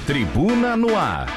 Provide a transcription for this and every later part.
Tribuna no Ar.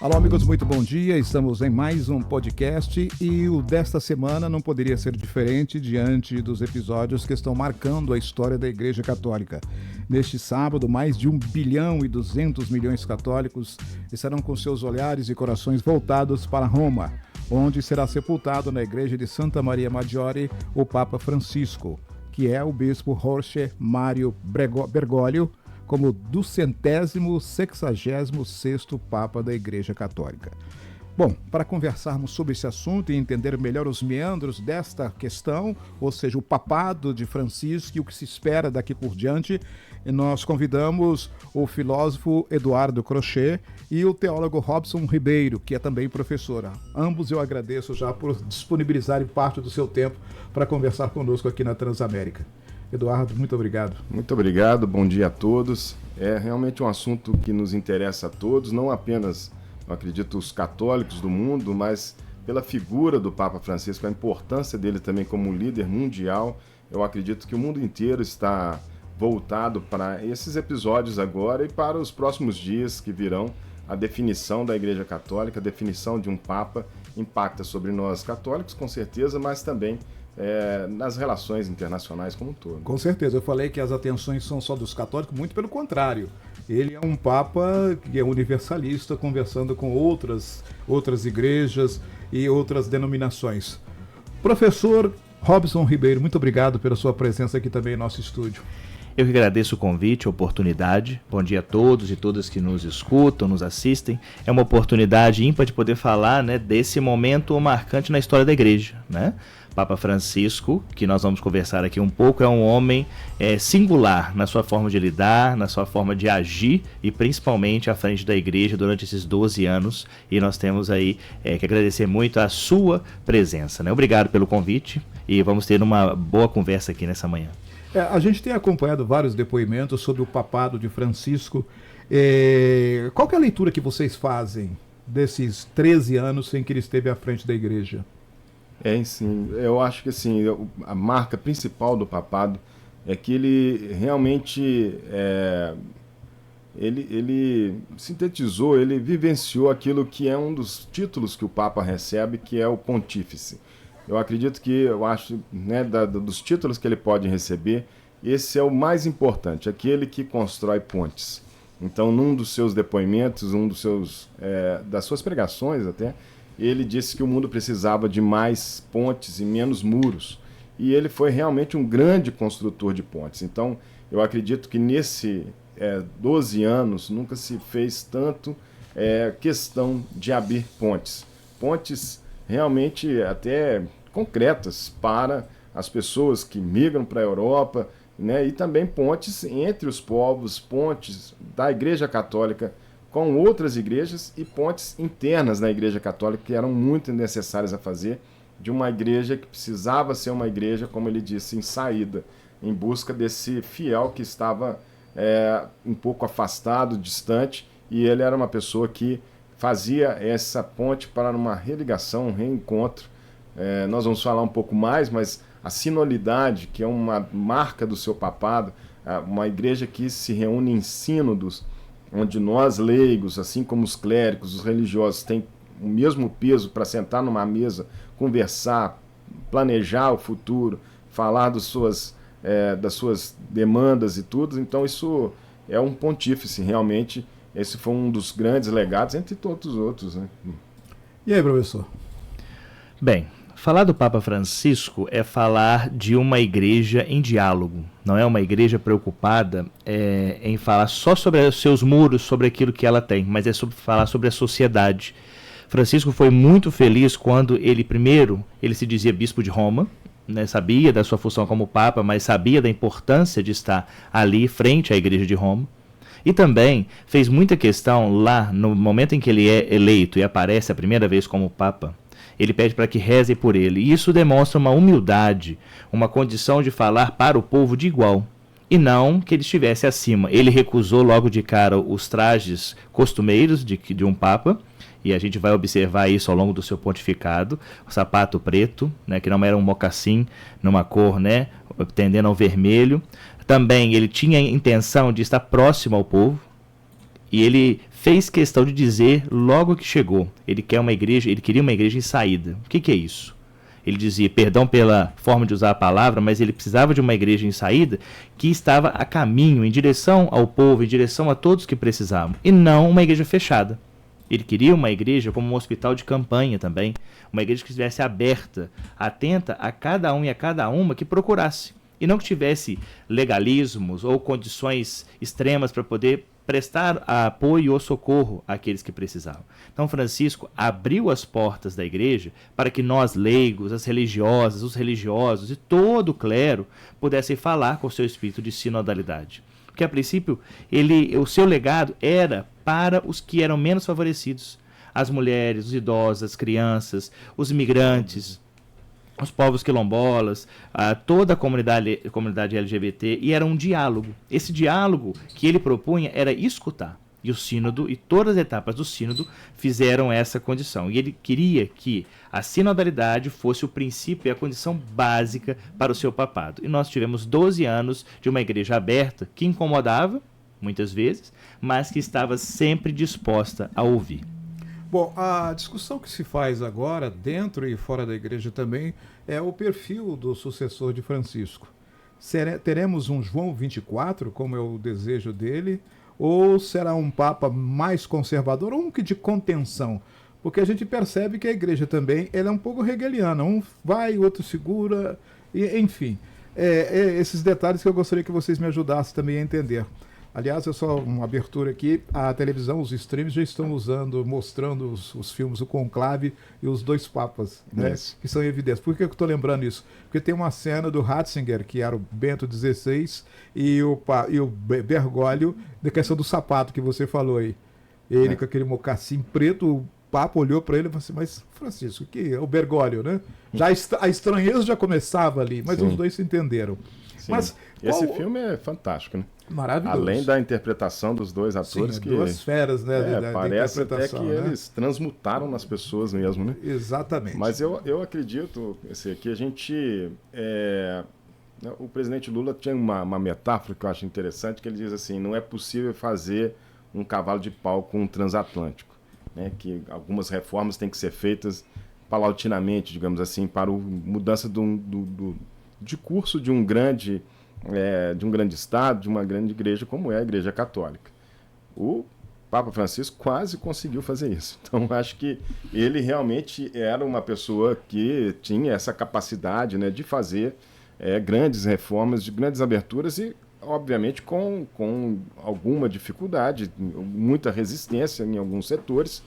Alô, amigos, muito bom dia. Estamos em mais um podcast e o desta semana não poderia ser diferente diante dos episódios que estão marcando a história da Igreja Católica. Neste sábado, mais de 1,2 bilhão de católicos estarão com seus olhares e corações voltados para Roma, onde será sepultado na Igreja de Santa Maria Maggiore o Papa Francisco, que é o bispo Jorge Mário Bergoglio, como 266º Papa da Igreja Católica. Bom, para conversarmos sobre esse assunto e entender melhor os meandros desta questão, ou seja, o papado de Francisco e o que se espera daqui por diante, nós convidamos o filósofo Eduardo Crochet e o teólogo Robson Ribeiro, que é também professora. Ambos eu agradeço já por disponibilizarem parte do seu tempo para conversar conosco aqui na Transamérica. Eduardo, muito obrigado. Muito obrigado, bom dia a todos. É realmente um assunto que nos interessa a todos, não apenas, eu acredito, os católicos do mundo, mas pela figura do Papa Francisco, a importância dele também como líder mundial. Eu acredito que o mundo inteiro está voltado para esses episódios agora e para os próximos dias que virão. A definição da Igreja Católica, a definição de um Papa impacta sobre nós católicos, com certeza, mas também nas relações internacionais como um todo. Com certeza, eu falei que as atenções são só dos católicos, muito pelo contrário. Ele é um Papa que é universalista, conversando com outras igrejas e outras denominações. Professor Robson Ribeiro, muito obrigado pela sua presença aqui também em nosso estúdio. Eu que agradeço o convite, a oportunidade. Bom dia a todos e todas que nos escutam, nos assistem. É uma oportunidade ímpar de poder falar, desse momento marcante na história da igreja, Papa Francisco, que nós vamos conversar aqui um pouco, é um homem singular na sua forma de lidar, na sua forma de agir e principalmente à frente da igreja durante esses 12 anos. E nós temos aí que agradecer muito a sua presença. Obrigado pelo convite e vamos ter uma boa conversa aqui nessa manhã. A gente tem acompanhado vários depoimentos sobre o papado de Francisco. Qual que é a leitura que vocês fazem desses 13 anos em que ele esteve à frente da igreja? Sim, eu acho que assim, a marca principal do papado é que ele realmente ele sintetizou, ele vivenciou aquilo que é um dos títulos que o Papa recebe, que é o Pontífice. Eu acredito dos títulos que ele pode receber, esse é o mais importante, aquele que constrói pontes. Então, num dos seus depoimentos, das suas pregações até, ele disse que o mundo precisava de mais pontes e menos muros. E ele foi realmente um grande construtor de pontes. Então, eu acredito que nesse 12 anos nunca se fez tanto questão de abrir pontes. Pontes realmente até concretas para as pessoas que migram para a Europa, e também pontes entre os povos, pontes da Igreja Católica com outras igrejas e pontes internas na Igreja Católica que eram muito necessárias a fazer, de uma igreja que precisava ser uma igreja, como ele disse, em saída, em busca desse fiel que estava um pouco afastado, distante, e ele era uma pessoa que fazia essa ponte para uma religação, um reencontro. Nós vamos falar um pouco mais, mas a sinodalidade, que é uma marca do seu papado, uma igreja que se reúne em sínodos, onde nós leigos, assim como os clérigos, os religiosos, têm o mesmo peso para sentar numa mesa, conversar, planejar o futuro, falar das suas demandas e tudo. Então isso é um pontífice, realmente. Esse foi um dos grandes legados, entre todos os outros. E aí, professor? Bem, falar do Papa Francisco é falar de uma igreja em diálogo. Não é uma igreja preocupada em falar só sobre os seus muros, sobre aquilo que ela tem, mas é falar sobre a sociedade. Francisco foi muito feliz quando ele se dizia bispo de Roma, sabia da sua função como Papa, mas sabia da importância de estar ali frente à igreja de Roma. E também fez muita questão lá, no momento em que ele é eleito e aparece a primeira vez como Papa, ele pede para que reze por ele. E isso demonstra uma humildade, uma condição de falar para o povo de igual. E não que ele estivesse acima. Ele recusou logo de cara os trajes costumeiros de um Papa, e a gente vai observar isso ao longo do seu pontificado. O sapato preto, que não era um mocassim, numa cor, tendendo ao vermelho. Também ele tinha a intenção de estar próximo ao povo, E ele fez questão de dizer logo que chegou, ele queria uma igreja em saída. O que é isso? Ele dizia, perdão pela forma de usar a palavra, mas ele precisava de uma igreja em saída que estava a caminho, em direção ao povo, em direção a todos que precisavam, e não uma igreja fechada. Ele queria uma igreja como um hospital de campanha também, uma igreja que estivesse aberta, atenta a cada um e a cada uma que procurasse, e não que tivesse legalismos ou condições extremas para poder prestar apoio ou socorro àqueles que precisavam. Então Francisco abriu as portas da igreja para que nós leigos, as religiosas, os religiosos e todo o clero pudessem falar com o seu espírito de sinodalidade. Porque a princípio o seu legado era para os que eram menos favorecidos, as mulheres, os idosos, as crianças, os imigrantes, os povos quilombolas, toda a comunidade LGBT, e era um diálogo. Esse diálogo que ele propunha era escutar. E o sínodo e todas as etapas do sínodo fizeram essa condição. E ele queria que a sinodalidade fosse o princípio e a condição básica para o seu papado. E nós tivemos 12 anos de uma igreja aberta que incomodava, muitas vezes, mas que estava sempre disposta a ouvir. Bom, a discussão que se faz agora, dentro e fora da igreja também, é o perfil do sucessor de Francisco. Teremos um João 24, como é o desejo dele, ou será um Papa mais conservador, ou um que de contenção? Porque a gente percebe que a igreja também ela é um pouco hegeliana, um vai, o outro segura, enfim. Esses detalhes que eu gostaria que vocês me ajudassem também a entender. Aliás, é só uma abertura aqui, a televisão, os streams já estão mostrando os filmes O Conclave e os dois papas, né, que são evidentes. Por que eu estou lembrando isso? Porque tem uma cena do Ratzinger, que era o Bento XVI, e o Bergoglio, da questão do sapato que você falou aí. Ele com aquele mocassim preto, o Papa olhou para ele e falou assim, mas Francisco, que é o Bergoglio, né? Já a estranheza já começava ali, mas os dois se entenderam. Sim. Mas esse filme é fantástico, né? Maravilhoso. Além da interpretação dos dois atores. Sim, duas feras, né? Parece até que eles transmutaram nas pessoas mesmo, né? Exatamente. Mas eu acredito que a gente... o presidente Lula tinha uma metáfora que eu acho interessante, que ele diz assim, não é possível fazer um cavalo de pau com um transatlântico, né? Que algumas reformas têm que ser feitas paulatinamente, digamos assim, para a mudança de curso de um grande Estado, de uma grande igreja como é a Igreja Católica. O Papa Francisco quase conseguiu fazer isso. Então, acho que ele realmente era uma pessoa que tinha essa capacidade, né, de fazer grandes reformas, de grandes aberturas e, obviamente, com alguma dificuldade, muita resistência em alguns setores.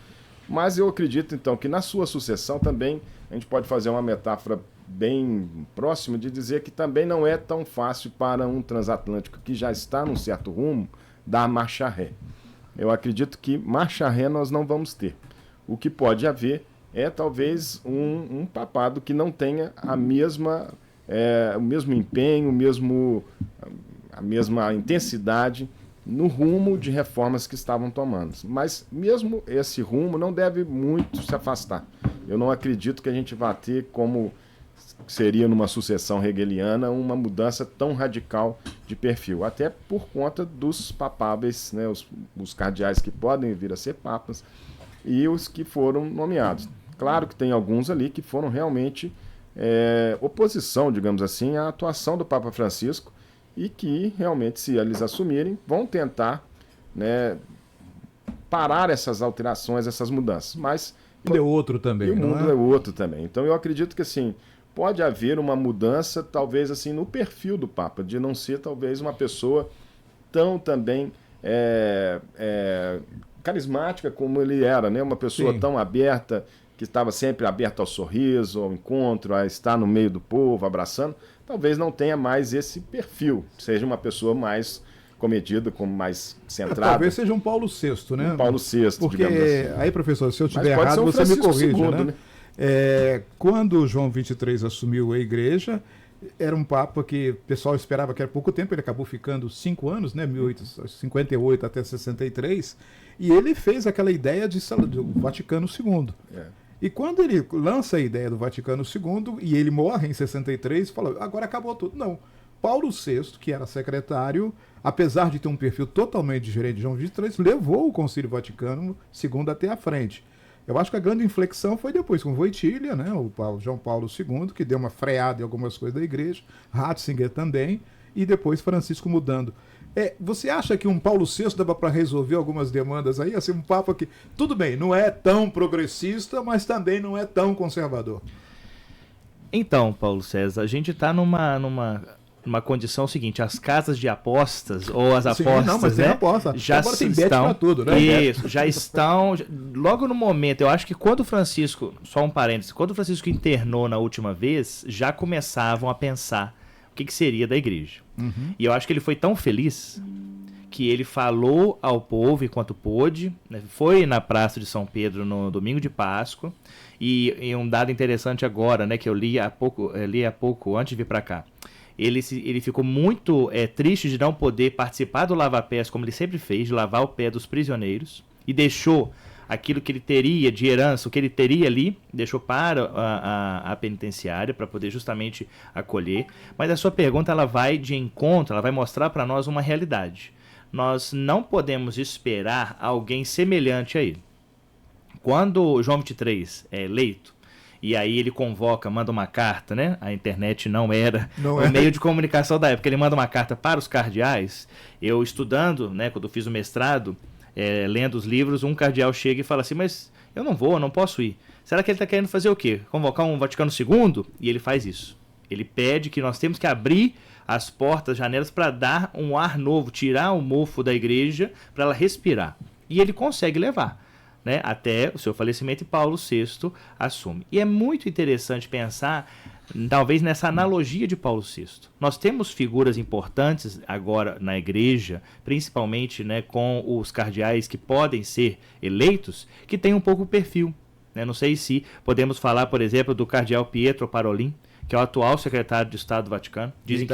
Mas eu acredito, então, que na sua sucessão também a gente pode fazer uma metáfora bem próxima de dizer que também não é tão fácil para um transatlântico que já está num certo rumo dar marcha ré. Eu acredito que marcha ré nós não vamos ter. O que pode haver é talvez um papado que não tenha o mesmo empenho, a mesma intensidade no rumo de reformas que estavam tomando. Mas mesmo esse rumo não deve muito se afastar. Eu não acredito que a gente vá ter, como seria numa sucessão hegeliana, uma mudança tão radical de perfil. Até por conta dos papáveis, né, os cardeais que podem vir a ser papas e os que foram nomeados. Claro que tem alguns ali que foram realmente oposição, digamos assim, à atuação do Papa Francisco, e que realmente, se eles assumirem, vão tentar, né, parar essas alterações, essas mudanças. Mas o mundo é outro também, o mundo é outro também. Então eu acredito que assim, pode haver uma mudança, talvez assim, no perfil do Papa, de não ser talvez uma pessoa tão também carismática como ele era, né? Uma pessoa tão aberta, que estava sempre aberta ao sorriso, ao encontro, a estar no meio do povo, abraçando. Talvez não tenha mais esse perfil, seja uma pessoa mais comedida, como mais centrada. Talvez seja um Paulo VI, né? Um Paulo VI, porque, digamos assim. Aí, professor, se eu estiver errado, você me corrige, né? Quando João XXIII assumiu a igreja, era um Papa que o pessoal esperava que era pouco tempo, ele acabou ficando 5 anos, né? 1858 até 63, e ele fez aquela ideia do Vaticano II. E quando ele lança a ideia do Vaticano II, e ele morre em 63, fala, agora acabou tudo. Não, Paulo VI, que era secretário, apesar de ter um perfil totalmente diferente de João XXIII, levou o Concílio Vaticano II até a frente. Eu acho que a grande inflexão foi depois com Wojtyla, né, João Paulo II, que deu uma freada em algumas coisas da igreja, Ratzinger também, e depois Francisco mudando. Você acha que um Paulo VI dava para resolver algumas demandas aí? Assim, um Papa que, tudo bem, não é tão progressista, mas também não é tão conservador. Então, Paulo César, a gente está numa condição seguinte: as casas de apostas, ou as apostas, não, mas tem aposta. já agora tem estão, bet pra tudo, né? Isso, já estão, logo no momento, eu acho que quando o Francisco, só um parênteses, quando o Francisco internou na última vez, já começavam a pensar o que seria da igreja. E eu acho que ele foi tão feliz que ele falou ao povo enquanto pôde, né? Foi na Praça de São Pedro no domingo de Páscoa, e um dado interessante agora, né, que eu li há pouco antes de vir para cá. Ele ficou muito triste de não poder participar do lava-pés, como ele sempre fez, de lavar o pé dos prisioneiros, e deixou aquilo que ele teria de herança, o que ele teria ali, deixou para a penitenciária, para poder justamente acolher. Mas a sua pergunta, ela vai de encontro, ela vai mostrar para nós uma realidade. Nós não podemos esperar alguém semelhante a ele. Quando João XXIII é eleito, e aí ele convoca, manda uma carta, né? A internet não era o meio de comunicação da época. Ele manda uma carta para os cardeais. Eu estudando, né, quando eu fiz o mestrado, lendo os livros, um cardeal chega e fala assim: mas eu não posso ir. Será que ele está querendo fazer o quê? Convocar um Vaticano II? E ele faz isso. Ele pede que nós temos que abrir as portas, as janelas, para dar um ar novo, tirar o mofo da igreja, para ela respirar. E ele consegue levar, né, até o seu falecimento, e Paulo VI assume. E é muito interessante pensar, talvez, nessa analogia de Paulo VI. Nós temos figuras importantes agora na igreja, principalmente, né, com os cardeais que podem ser eleitos, que têm um pouco o perfil. Né? Não sei se podemos falar, por exemplo, do cardeal Pietro Parolin, que é o atual secretário de Estado do Vaticano. Dizem que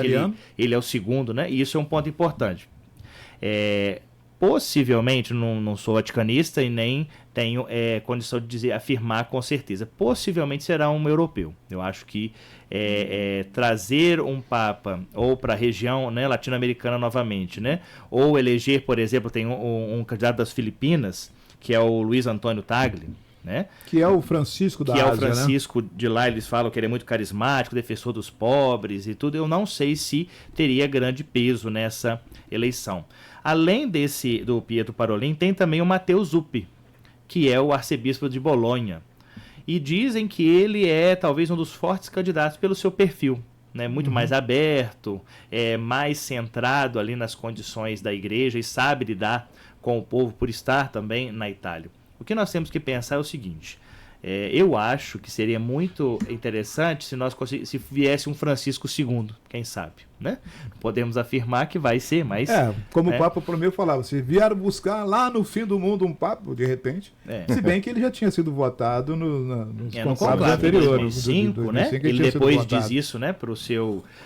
ele é o segundo, né? E isso é um ponto importante. Possivelmente, não sou vaticanista e nem tenho condição de afirmar com certeza, possivelmente será um europeu. Eu acho que trazer um Papa ou para a região, né, latino-americana novamente, né, ou eleger, por exemplo, tem um candidato das Filipinas, que é o Luiz Antônio Tagle, né? Que é o Francisco da Ásia, que é o Francisco, né? De lá eles falam que ele é muito carismático, defensor dos pobres e tudo. Eu não sei se teria grande peso nessa eleição. Além do Pietro Parolin, tem também o Matteo Zuppi, que é o arcebispo de Bolonha. E dizem que ele é talvez um dos fortes candidatos pelo seu perfil, né? Muito mais aberto, mais centrado ali nas condições da igreja e sabe lidar com o povo por estar também na Itália. O que nós temos que pensar é o seguinte: eu acho que seria muito interessante se viesse um Francisco II, quem sabe, né? Não podemos afirmar que vai ser, mas... como o Papa Ptolomeu falava, se vieram buscar lá no fim do mundo um Papa, de repente, se bem que ele já tinha sido votado nos conclaves anteriores. Em 2005, né? Ele depois diz isso, né,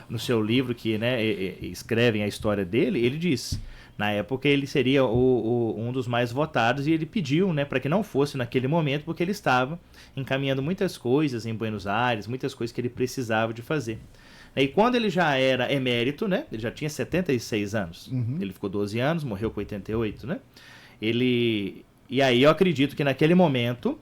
no seu livro, que, né, escrevem a história dele, ele diz... Na época ele seria um dos mais votados, e ele pediu, né, para que não fosse naquele momento, porque ele estava encaminhando muitas coisas em Buenos Aires, muitas coisas que ele precisava de fazer. E quando ele já era emérito, né, ele já tinha 76 anos, ele ficou 12 anos, morreu com 88, né? E aí eu acredito que naquele momento,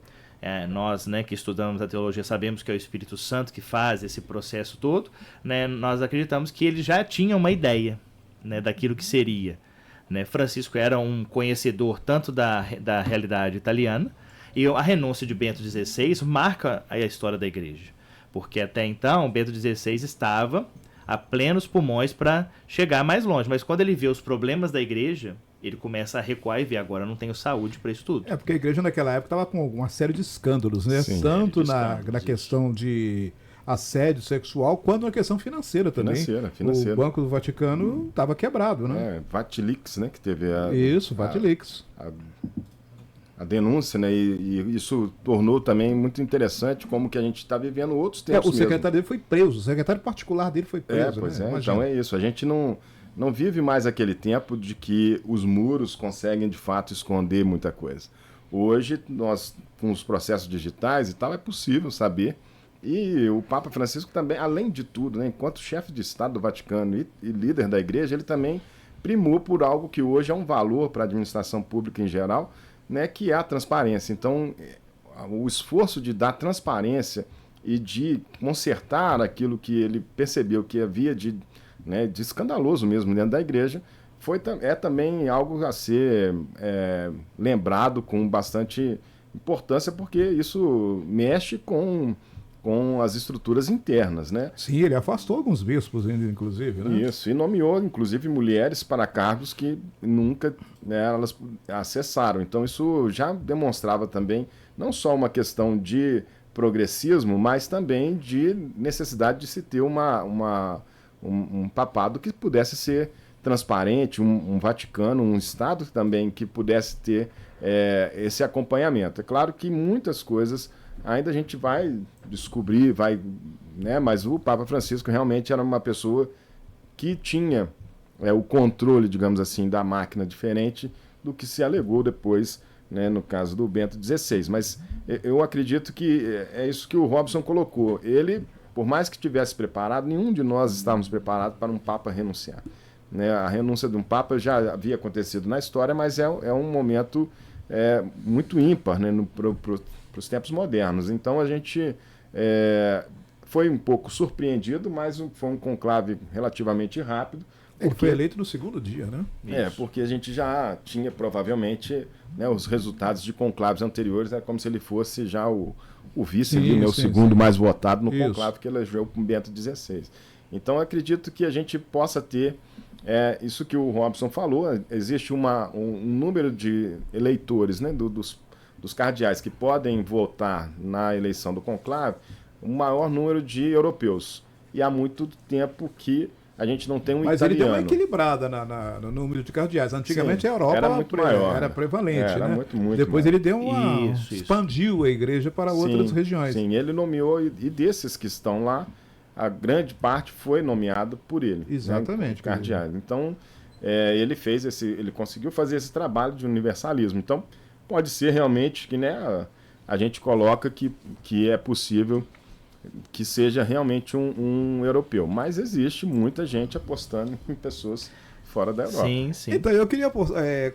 nós, né, que estudamos a teologia, sabemos que é o Espírito Santo que faz esse processo todo, né, nós acreditamos que ele já tinha uma ideia, né, daquilo que seria. Né? Francisco era um conhecedor tanto da realidade italiana, e a renúncia de Bento XVI marca a história da igreja, porque até então Bento XVI estava a plenos pulmões para chegar mais longe, mas quando ele vê os problemas da igreja, ele começa a recuar e ver: agora não tenho saúde para isso tudo. Porque a igreja naquela época estava com uma série de escândalos, né? Sim, tanto na questão de assédio sexual, quanto na questão financeira também. Financeira. O Banco do Vaticano estava quebrado, né? Vatilix, né? Que teve Vatilix. A denúncia, né? E isso tornou também muito interessante como que a gente está vivendo outros tempos. O secretário dele foi preso, o secretário particular dele foi preso. Então é isso. A gente não vive mais aquele tempo de que os muros conseguem de fato esconder muita coisa. Hoje, nós, com os processos digitais e tal, é possível saber E o Papa Francisco também, além de tudo, né, enquanto chefe de Estado do Vaticano e líder da Igreja, ele também primou por algo que hoje é um valor para a administração pública em geral, né, que é a transparência. Então, o esforço de dar transparência e de consertar aquilo que ele percebeu que havia de escandaloso mesmo dentro da Igreja, é também algo a ser lembrado com bastante importância, porque isso mexe com as estruturas internas, né? Sim, ele afastou alguns bispos, inclusive, né? Isso, e nomeou, inclusive, mulheres para cargos que nunca, né, elas acessaram. Então, isso já demonstrava também não só uma questão de progressismo, mas também de necessidade de se ter um papado que pudesse ser transparente, um Vaticano, um Estado também que pudesse ter esse acompanhamento. É claro que muitas coisas ainda a gente vai descobrir, né, mas o Papa Francisco realmente era uma pessoa que tinha o controle, digamos assim, da máquina diferente do que se alegou depois, né, no caso do Bento XVI. Mas eu acredito que é isso que o Robson colocou. Ele, por mais que tivesse preparado, nenhum de nós estávamos preparados para um Papa renunciar. Né? A renúncia de um Papa já havia acontecido na história, mas é um momento muito ímpar, né, para os tempos modernos. Então a gente foi um pouco surpreendido, mas foi um conclave relativamente rápido. Ele foi eleito no segundo dia, né? Porque a gente já tinha provavelmente, né, os resultados de conclaves anteriores, é como se ele fosse já o vice, o segundo mais votado no conclave que elegeu com Bento XVI. Então acredito que a gente possa ter isso que o Robson falou, existe um número de eleitores, né, dos cardeais que podem votar na eleição do conclave, o maior número de europeus. E há muito tempo que a gente não tem um Mas italiano. Ele deu uma equilibrada no número de cardeais. Antigamente a Europa era muito maior, era prevalente. Era né? muito Depois maior. Ele expandiu a igreja para outras regiões. Sim, ele nomeou, e desses que estão lá, a grande parte foi nomeada por ele. Exatamente. Né, cardeais. Então, ele conseguiu fazer esse trabalho de universalismo. Então, pode ser realmente que, né, a gente coloca que é possível que seja realmente um europeu. Mas existe muita gente apostando em pessoas fora da Europa. Sim, sim. Então, eu queria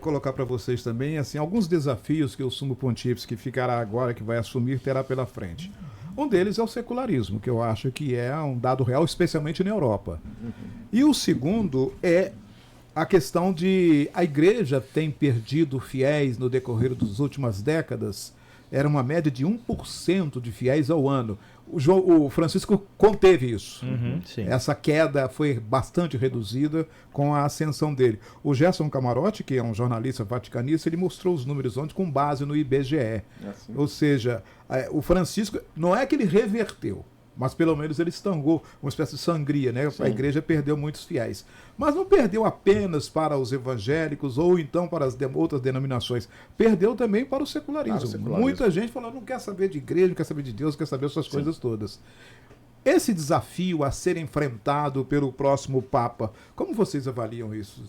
colocar para vocês também assim, alguns desafios que o Sumo Pontífice, que ficará agora, que vai assumir, terá pela frente. Um deles é o secularismo, que eu acho que é um dado real, especialmente na Europa. E o segundo é a questão de a igreja tem perdido fiéis no decorrer das últimas décadas. Era uma média de 1% de fiéis ao ano. O Francisco conteve isso. Essa queda foi bastante reduzida com a ascensão dele. O Gerson Camarote, que é um jornalista vaticanista, ele mostrou os números ontem com base no IBGE. Ou seja, o Francisco, não é que ele reverteu, mas pelo menos ele estangou uma espécie de sangria, né? Sim. A igreja perdeu muitos fiéis. Mas não perdeu apenas para os evangélicos ou então para as outras denominações. Perdeu também para o secularismo. Muita gente falou, não quer saber de igreja, não quer saber de Deus, não quer saber essas coisas todas. Esse desafio a ser enfrentado pelo próximo Papa, como vocês avaliam isso?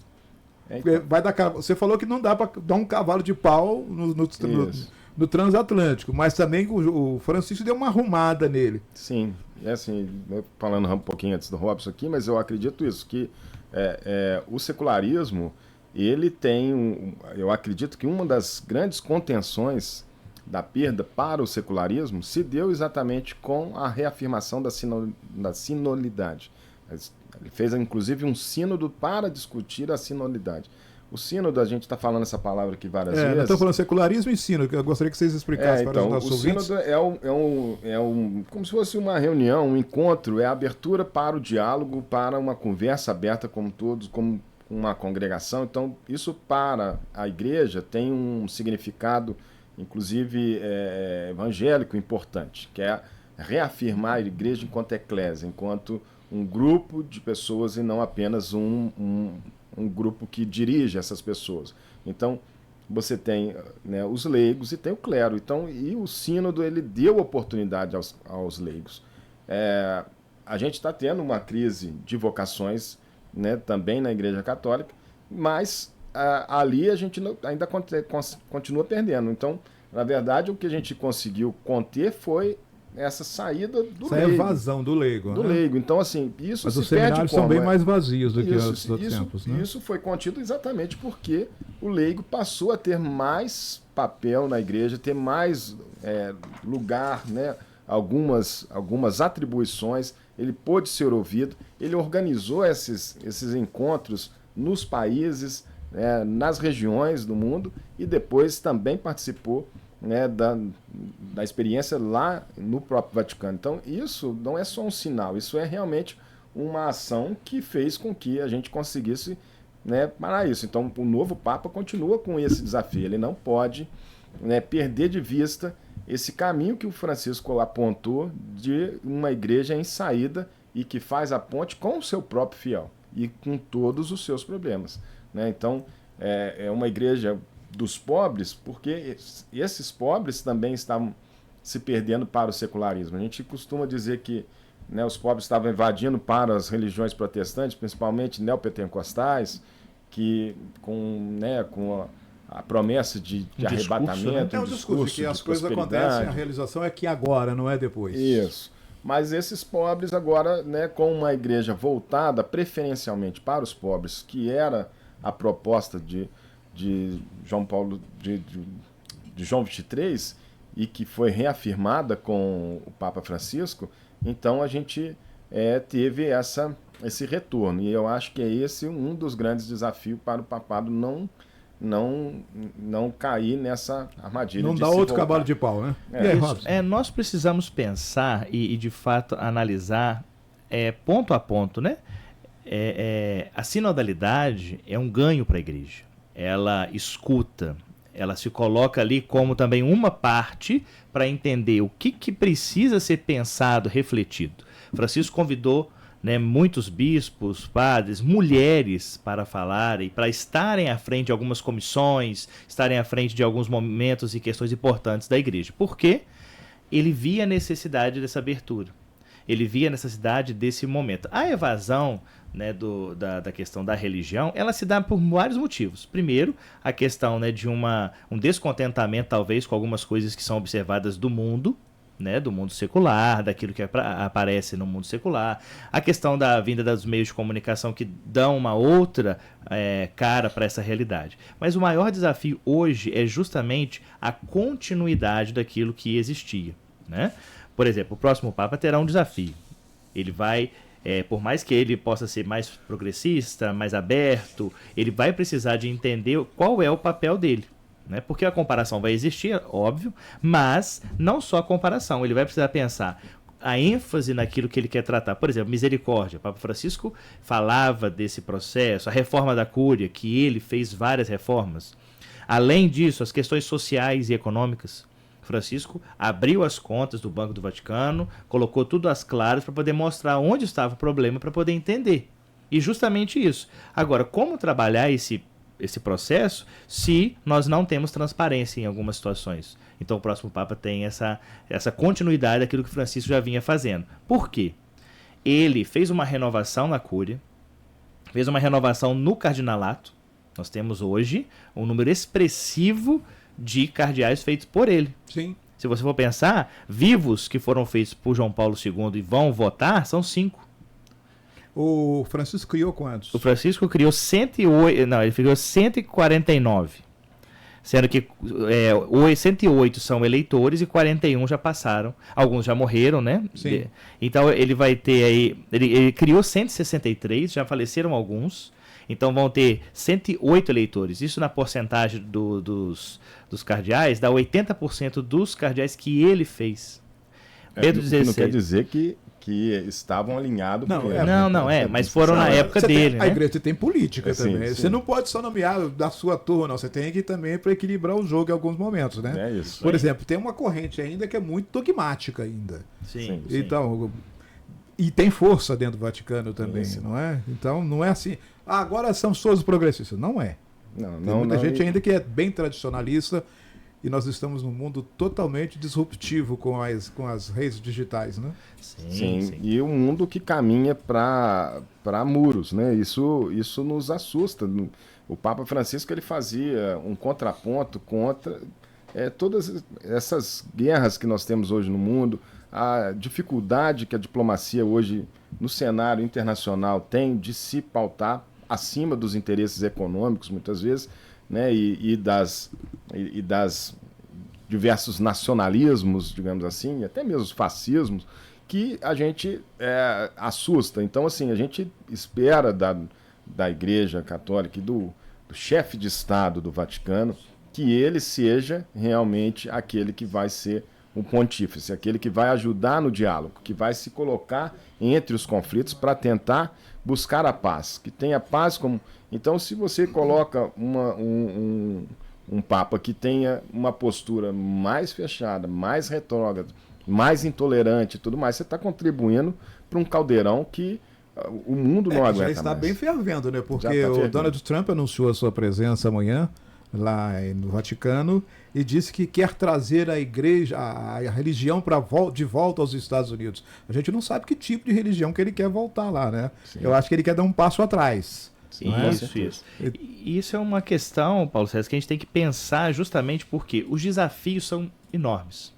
Você falou que não dá para dar um cavalo de pau no transatlântico, mas também o Francisco deu uma arrumada nele. Sim, assim, falando um pouquinho antes do Robson aqui, mas eu acredito isso, que o secularismo, ele tem, eu acredito que uma das grandes contenções da perda para o secularismo se deu exatamente com a reafirmação da sinodalidade. Ele fez, inclusive, um sínodo para discutir a sinodalidade. O sínodo, a gente está falando essa palavra aqui várias vezes. Eu estou falando secularismo e sínodo, que eu gostaria que vocês explicassem para os nossos ouvintes. O sínodo como se fosse uma reunião, um encontro, é a abertura para o diálogo, para uma conversa aberta como todos, como uma congregação. Então, isso para a igreja tem um significado, inclusive evangélico, importante, que é reafirmar a igreja enquanto eclésia, enquanto um grupo de pessoas e não apenas um grupo que dirige essas pessoas. Então, você tem, né, os leigos e tem o clero. Então, e o sínodo, ele deu oportunidade aos leigos. A gente está tendo uma crise de vocações, né, também na Igreja Católica, mas ali a gente ainda continua perdendo. Então, na verdade, o que a gente conseguiu conter foi essa saída do Essa leigo. evasão do leigo. Do né? leigo. Então, assim, isso Mas se os perde seminários como? são bem mais vazios do que os outros Isso, tempos. Né? isso foi contido exatamente porque o leigo passou a ter mais papel na igreja, ter mais lugar, né? algumas atribuições, ele pôde ser ouvido, ele organizou esses encontros nos países, nas regiões do mundo, e depois também participou, né, da experiência lá no próprio Vaticano. Então isso não é só um sinal, isso é realmente uma ação que fez com que a gente conseguisse, né, parar isso. Então o novo Papa continua com esse desafio, ele não pode, né, perder de vista esse caminho que o Francisco apontou de uma igreja em saída e que faz a ponte com o seu próprio fiel e com todos os seus problemas, né? Então é uma igreja dos pobres, porque esses pobres também estavam se perdendo para o secularismo. A gente costuma dizer que, né, os pobres estavam invadindo para as religiões protestantes, principalmente neopentecostais, que com a promessa de arrebatamento, É um discurso que as coisas acontecem, a realização é aqui agora, não é depois. Isso. Mas esses pobres agora, né, com uma igreja voltada preferencialmente para os pobres, que era a proposta de João Paulo, de João XXIII, e que foi reafirmada com o Papa Francisco, então a gente teve esse retorno. E eu acho que é esse um dos grandes desafios para o papado não cair nessa armadilha. Não dá outro cavalo de pau, né? E aí, Robson? Nós precisamos pensar e de fato analisar ponto a ponto, né? A sinodalidade é um ganho para a igreja. Ela escuta, ela se coloca ali como também uma parte para entender o que precisa ser pensado, refletido. Francisco convidou, né, muitos bispos, padres, mulheres para falarem, para estarem à frente de algumas comissões, estarem à frente de alguns momentos e questões importantes da igreja. Por quê? Ele via a necessidade dessa abertura. Ele via a necessidade desse momento. A evasão, né, da questão da religião, ela se dá por vários motivos. Primeiro, a questão, né, de um descontentamento, talvez, com algumas coisas que são observadas do mundo, né, do mundo secular, daquilo que aparece no mundo secular. A questão da vinda dos meios de comunicação que dão uma outra cara para essa realidade. Mas o maior desafio hoje é justamente a continuidade daquilo que existia, né? Por exemplo, o próximo Papa terá um desafio. Ele vai, por mais que ele possa ser mais progressista, mais aberto, ele vai precisar de entender qual é o papel dele, né? Porque a comparação vai existir, óbvio, mas não só a comparação. Ele vai precisar pensar a ênfase naquilo que ele quer tratar. Por exemplo, misericórdia. O Papa Francisco falava desse processo, a reforma da Cúria, que ele fez várias reformas. Além disso, as questões sociais e econômicas. Francisco abriu as contas do Banco do Vaticano, colocou tudo às claras para poder mostrar onde estava o problema, para poder entender. E justamente isso. Agora, como trabalhar esse processo se nós não temos transparência em algumas situações? Então o próximo Papa tem essa continuidade daquilo que Francisco já vinha fazendo. Por quê? Ele fez uma renovação na Cúria, fez uma renovação no cardinalato. Nós temos hoje um número expressivo de cardeais feitos por ele. Sim. Se você for pensar, vivos que foram feitos por João Paulo II e vão votar, são 5. O Francisco criou quantos? O Francisco criou 108, não, ele criou 149. Sendo que 108 são eleitores e 41 já passaram. Alguns já morreram, né? Sim. Então ele vai ter aí... Ele criou 163, já faleceram alguns. Então vão ter 108 eleitores. Isso na porcentagem dos cardeais, dá 80% dos cardeais que ele fez. Bento XVI. Não quer dizer que estavam alinhados com ele. Mas foram na época dele. A igreja tem política também. Sim. Você não pode só nomear da sua turma, não. Você tem que também para equilibrar o jogo em alguns momentos, né? É isso. Por exemplo, tem uma corrente ainda que é muito dogmática ainda. Sim. Então, e tem força dentro do Vaticano também, não é? Então, não é assim, agora são todos progressistas. Não é. Tem muita gente ainda que é bem tradicionalista e nós estamos num mundo totalmente disruptivo com as redes digitais, né? Sim. E um mundo que caminha para muros, né? Isso nos assusta. O Papa Francisco ele fazia um contraponto contra todas essas guerras que nós temos hoje no mundo, a dificuldade que a diplomacia hoje no cenário internacional tem de se pautar acima dos interesses econômicos, muitas vezes, né, e das diversos nacionalismos, digamos assim, até mesmo os fascismos, que a gente assusta. Então, assim, a gente espera da Igreja Católica e do chefe de Estado do Vaticano que ele seja realmente aquele que vai ser o pontífice, aquele que vai ajudar no diálogo, que vai se colocar entre os conflitos para tentar buscar a paz, que tenha paz como... Então, se você coloca um Papa que tenha uma postura mais fechada, mais retrógrada, mais intolerante e tudo mais, você está contribuindo para um caldeirão que o mundo não aguenta mais. Já está bem fervendo, né? Porque fervendo. O Donald Trump anunciou a sua presença amanhã lá no Vaticano e disse que quer trazer a igreja, a religião de volta aos Estados Unidos. A gente não sabe que tipo de religião que ele quer voltar lá, né? Sim. Eu acho que ele quer dar um passo atrás. Sim, isso. E isso é uma questão, Paulo César, que a gente tem que pensar justamente porque os desafios são enormes.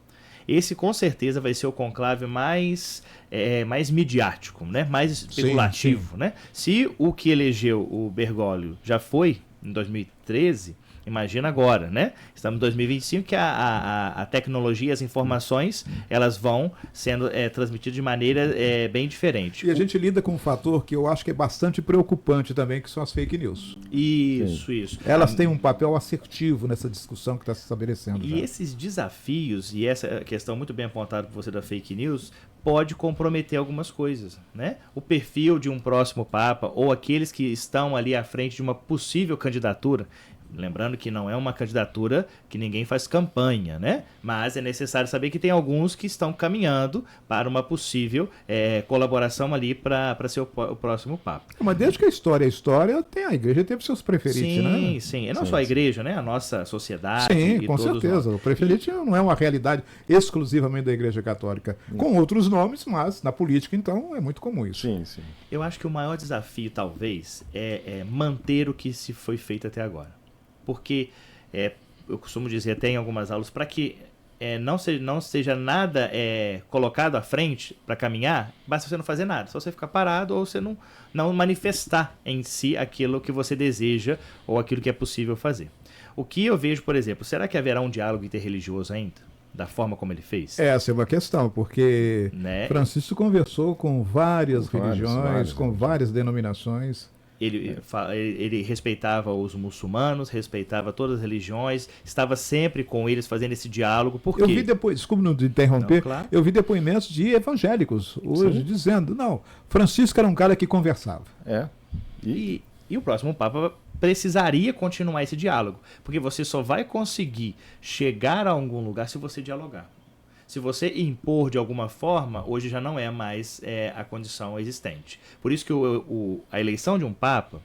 Esse, com certeza, vai ser o conclave mais midiático, né? Mais especulativo. Sim. Né? Se o que elegeu o Bergoglio já foi em 2013... Imagina agora, né? Estamos em 2025 que a tecnologia e as informações elas vão sendo transmitidas de maneira bem diferente. E a gente lida com um fator que eu acho que é bastante preocupante também, que são as fake news. Isso. Elas têm um papel assertivo nessa discussão que está se estabelecendo. E esses desafios, e essa questão muito bem apontada por você da fake news, pode comprometer algumas coisas, né? O perfil de um próximo Papa ou aqueles que estão ali à frente de uma possível candidatura. Lembrando que não é uma candidatura que ninguém faz campanha, né? Mas é necessário saber que tem alguns que estão caminhando para uma possível colaboração ali para ser o próximo Papa. Mas desde que a história a igreja teve seus preferidos, né? Sim. E não só a igreja, né? A nossa sociedade. Sim, com certeza. O preferite não é uma realidade exclusivamente da Igreja Católica. Com outros nomes, mas na política, então, é muito comum isso. Sim. Eu acho que o maior desafio, talvez, é manter o que se foi feito até agora. Porque, eu costumo dizer até em algumas aulas, para que não seja nada colocado à frente para caminhar, basta você não fazer nada, só você ficar parado ou você não manifestar em si aquilo que você deseja ou aquilo que é possível fazer. O que eu vejo, por exemplo, será que haverá um diálogo interreligioso ainda? Da forma como ele fez? Essa é uma questão, porque né? Francisco conversou com várias religiões, com várias denominações. Ele respeitava os muçulmanos, respeitava todas as religiões, estava sempre com eles fazendo esse diálogo. Porque... Eu vi depois, desculpe não interromper, não, claro. Eu vi depoimentos de evangélicos hoje dizendo, não, Francisco era um cara que conversava. E o próximo Papa precisaria continuar esse diálogo, porque você só vai conseguir chegar a algum lugar se você dialogar. Se você impor de alguma forma, hoje já não é mais a condição existente. Por isso que a eleição de um Papa,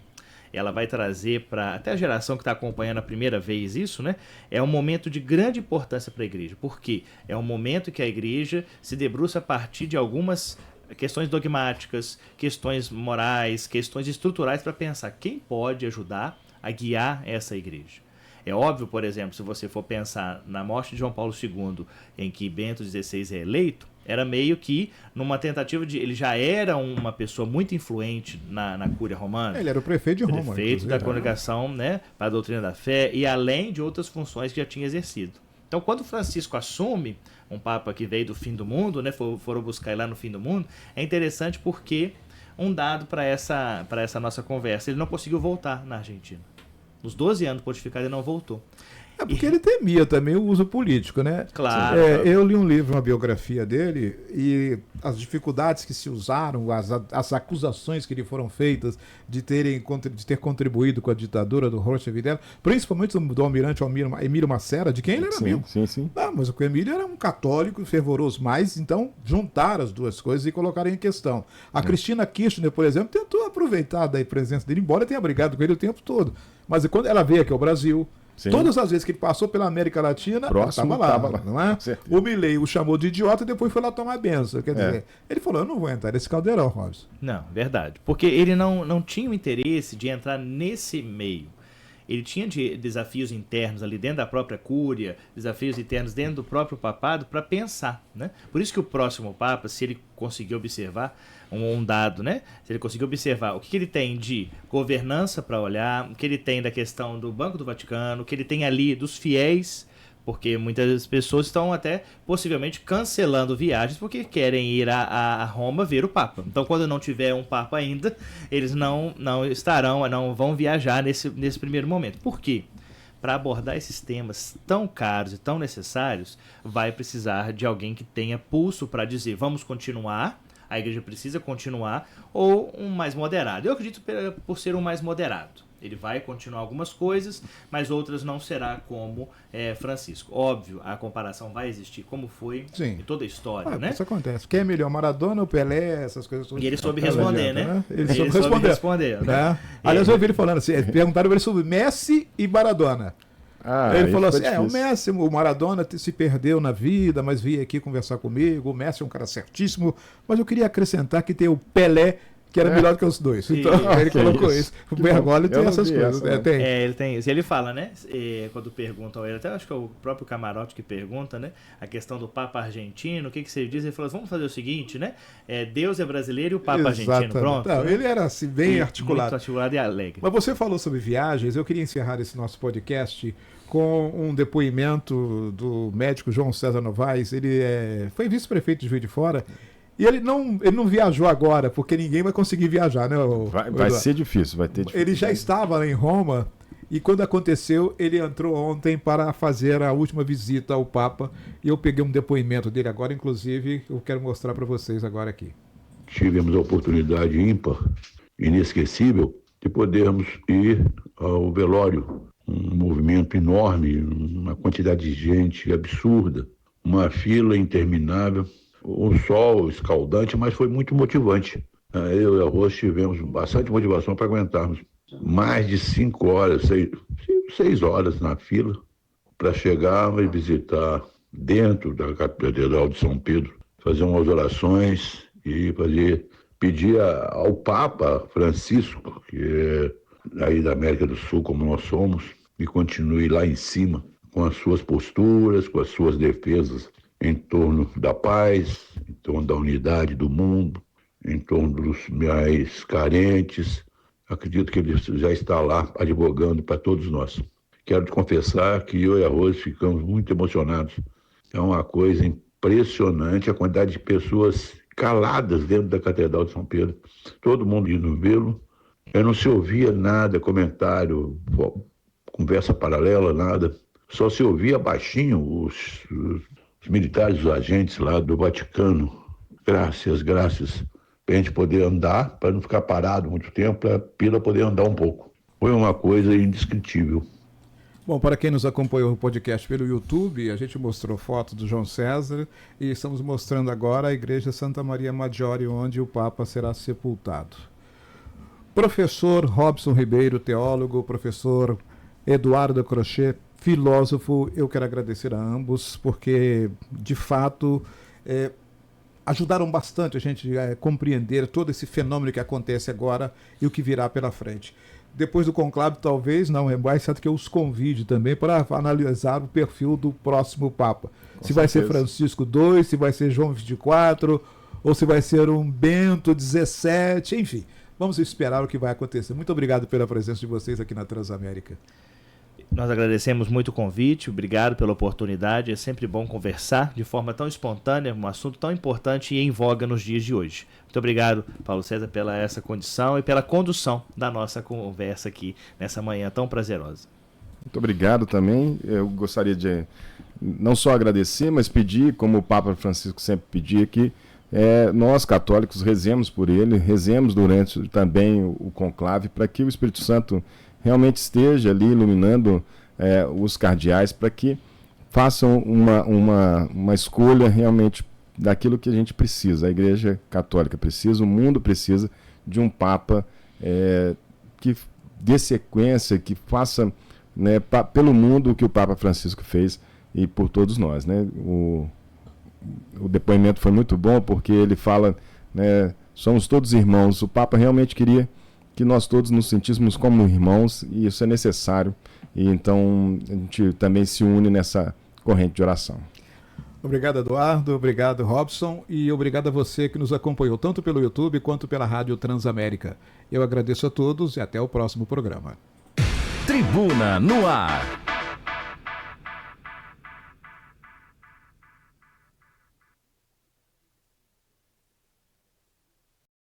ela vai trazer para até a geração que está acompanhando a primeira vez isso, né? É um momento de grande importância para a igreja. Por quê? É um momento que a igreja se debruça a partir de algumas questões dogmáticas, questões morais, questões estruturais para pensar quem pode ajudar a guiar essa igreja. É óbvio, por exemplo, se você for pensar na morte de João Paulo II, em que Bento XVI é eleito, era meio que numa tentativa de... Ele já era uma pessoa muito influente na Cúria Romana. Ele era o prefeito de Roma. Prefeito da Congregação, né, para a doutrina da fé, e além de outras funções que já tinha exercido. Então, quando Francisco assume, um Papa que veio do fim do mundo, né, foram buscar ele lá no fim do mundo, é interessante porque, um dado para essa nossa conversa, ele não conseguiu voltar na Argentina. Nos 12 anos pontificado ele não voltou. É porque ele temia também o uso político, né? Claro. Eu li um livro, uma biografia dele, e as dificuldades que se usaram, as acusações que lhe foram feitas de ter contribuído com a ditadura do Rocha Videla, principalmente do almirante Emílio Massera, de quem ele era amigo. Sim. Mas o Emílio era um católico fervoroso, mas então juntaram as duas coisas e colocaram em questão. A Cristina Kirchner, por exemplo, tentou aproveitar da presença dele, embora tenha brigado com ele o tempo todo. Mas quando ela veio aqui ao Brasil, todas as vezes que ele passou pela América Latina, estava lá, não é? O Milei o chamou de idiota e depois foi lá tomar benção. Quer dizer, ele falou, eu não vou entrar nesse caldeirão, Robson. Não, verdade. Porque ele não tinha o interesse de entrar nesse meio. ele tinha desafios internos ali dentro da própria cúria, desafios internos dentro do próprio papado para pensar, né? Por isso que o próximo Papa, se ele conseguir observar um dado, né? Se ele conseguir observar o que ele tem de governança para olhar, o que ele tem da questão do Banco do Vaticano, o que ele tem ali dos fiéis, porque muitas pessoas estão até possivelmente cancelando viagens porque querem ir a Roma ver o Papa. Então, quando não tiver um Papa ainda, eles não vão viajar nesse primeiro momento. Por quê? Para abordar esses temas tão caros e tão necessários, vai precisar de alguém que tenha pulso para dizer, vamos continuar, a igreja precisa continuar, ou um mais moderado. Eu acredito por ser um mais moderado. Ele vai continuar algumas coisas, mas outras não será como Francisco. Óbvio, a comparação vai existir, como foi em toda a história, né? Isso acontece. Quem é melhor, Maradona ou Pelé, essas coisas todas. E ele soube responder, né? Ele soube responder. Né? Aliás, eu ouvi ele falando assim, perguntaram ele sobre Messi e Maradona. Ele falou assim, o Messi, o Maradona se perdeu na vida, mas veio aqui conversar comigo, o Messi é um cara certíssimo, mas eu queria acrescentar que tem o Pelé, que era melhor do que os dois. Então, ele colocou isso. O Bergoglio tem essas coisas. Ele tem isso. E ele fala, né? Quando perguntam a ele, até acho que é o próprio Camarote que pergunta, né? A questão do Papa argentino, o que você diz? Ele falou, vamos fazer o seguinte, né? Deus é brasileiro e o Papa argentino. Pronto. Não, ele era assim, bem articulado. Muito articulado e alegre. Mas você falou sobre viagens, eu queria encerrar esse nosso podcast com um depoimento do médico João César Novaes. Ele foi vice-prefeito de Juiz de Fora. E ele não viajou agora, porque ninguém vai conseguir viajar, né? Vai ser difícil, vai ter dificuldade. Ele já estava lá em Roma e quando aconteceu, ele entrou ontem para fazer a última visita ao Papa e eu peguei um depoimento dele agora, inclusive, eu quero mostrar para vocês agora aqui. Tivemos a oportunidade ímpar, inesquecível, de podermos ir ao velório. Um movimento enorme, uma quantidade de gente absurda, uma fila interminável. O sol escaldante, mas foi muito motivante. Eu e a Rose tivemos bastante motivação para aguentarmos mais de 5 horas, 6 horas na fila, para chegar e visitar dentro da Catedral de São Pedro, fazer umas orações e pedir ao Papa Francisco, que é aí da América do Sul, como nós somos, que continue lá em cima, com as suas posturas, com as suas defesas, em torno da paz, em torno da unidade do mundo, em torno dos mais carentes. Acredito que ele já está lá advogando para todos nós. Quero te confessar que eu e a Rose ficamos muito emocionados. É uma coisa impressionante a quantidade de pessoas caladas dentro da Catedral de São Pedro. Todo mundo indo vê-lo. Eu não se ouvia nada, comentário, conversa paralela, nada. Só se ouvia baixinho os militares, os agentes lá do Vaticano. Graças, para a gente poder andar, para não ficar parado muito tempo, para a pila poder andar um pouco. Foi uma coisa indescritível. Bom, para quem nos acompanhou o podcast pelo YouTube, a gente mostrou fotos do João César e estamos mostrando agora a Igreja Santa Maria Maggiore, onde o Papa será sepultado. Professor Robson Ribeiro, teólogo, professor Eduardo Crochet, filósofo, eu quero agradecer a ambos, porque, de fato, ajudaram bastante a gente a compreender todo esse fenômeno que acontece agora e o que virá pela frente. Depois do conclave, talvez, não é mais certo que eu os convide também para analisar o perfil do próximo Papa. Se vai ser Francisco II, se vai ser João XXIV, ou se vai ser um Bento XVII, enfim. Vamos esperar o que vai acontecer. Muito obrigado pela presença de vocês aqui na Transamérica. Nós agradecemos muito o convite, obrigado pela oportunidade. É sempre bom conversar de forma tão espontânea, um assunto tão importante e em voga nos dias de hoje. Muito obrigado, Paulo César, pela essa condição e pela condução da nossa conversa aqui nessa manhã tão prazerosa. Muito obrigado também. Eu gostaria de não só agradecer, mas pedir, como o Papa Francisco sempre pedia, que nós católicos rezemos por ele, rezemos durante também o conclave, para que o Espírito Santo realmente esteja ali iluminando os cardeais, para que façam uma escolha realmente daquilo que a gente precisa. A Igreja Católica precisa, o mundo precisa de um Papa que dê sequência, que faça, né, pelo mundo o que o Papa Francisco fez e por todos nós, né? O depoimento foi muito bom, porque ele fala, né, somos todos irmãos. O Papa realmente queria que nós todos nos sentíssemos como irmãos, e isso é necessário. E então a gente também se une nessa corrente de oração. Obrigado, Eduardo. Obrigado, Robson. E obrigado a você que nos acompanhou tanto pelo YouTube quanto pela Rádio Transamérica. Eu agradeço a todos e até o próximo programa. Tribuna no Ar.